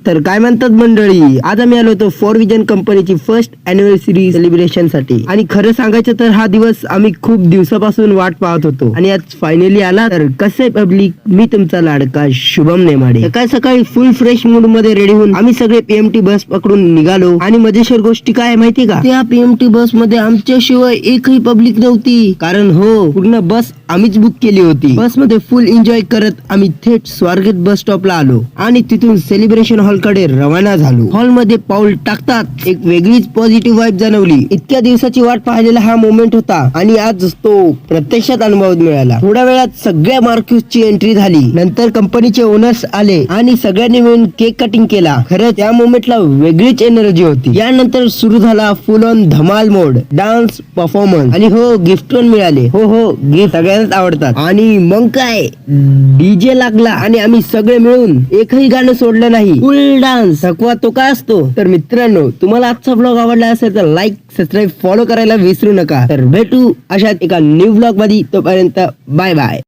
तर काय म्हणतात मंडळी, आज आम्ही आलो होतो फॉर विजन कंपनीची फर्स्ट अॅनिव्हर्सरी सेलिब्रेशन साठी. आणि खरं सांगायचं तर हा दिवस आम्ही खूप दिवसापासून वाट पाहत होतो आणि आज फायनली आला. तर कसे पब्लिक, मी तुमचा लाडका शुभम नेमाडे. सकाळी सकाळी फुल फ्रेश मूड मध्ये रेडी होऊन आम्ही सगळे पीएमटी बस पकडून निघालो. आणि मजेशीर गोष्टी काय माहिती का, त्या पीएमटी बस मध्ये आमच्याशिवाय एकही पब्लिक नव्हती. कारण हो, पूर्ण बस आम्हीच बुक केली होती. बस मध्ये फुल एन्जॉय करत आम्ही थेट स्वारगेट बस स्टॉपला आलो आणि तिथून सेलिब्रेशन हॉल कडे रवाना झालो. हॉल मध्ये पाऊल टाकतात एक वेगळीच पॉझिटिव्ह वाईब जाणवली. इतक्या दिवसाची वाट पाहिलेला हा मोमेंट होता आणि आज तो प्रत्यक्षात अनुभवात मिळाला. थोड्या वेळात सगळ्या मार्क्यूसची एंट्री झाली. नंतर कंपनीचे ओनर्स आले आणि सगळ्यांनी मिळून केक कटिंग केला. खरं त्या मोमेंटला वेगळीच एनर्जी होती. यानंतर सुरू झाला फुल ऑन धमाल मोड, डान्स, परफॉर्मन्स आणि हो गिफ्ट पण मिळाले. हो गिफ्ट सगळ्यांनाच आवडतात. आणि मग काय डीजे लागला आणि आम्ही सगळे मिळून एकही गाणं सोडलं नाही. फुल डान्स थकवा तो काय असतो. तर मित्रांनो, तुम्हाला आजचा ब्लॉग आवडला असेल तर लाईक, सबस्क्राईब, फॉलो करायला विसरू नका. तर भेटू अशात एका न्यू ब्लॉग मध्ये. तोपर्यंत बाय बाय.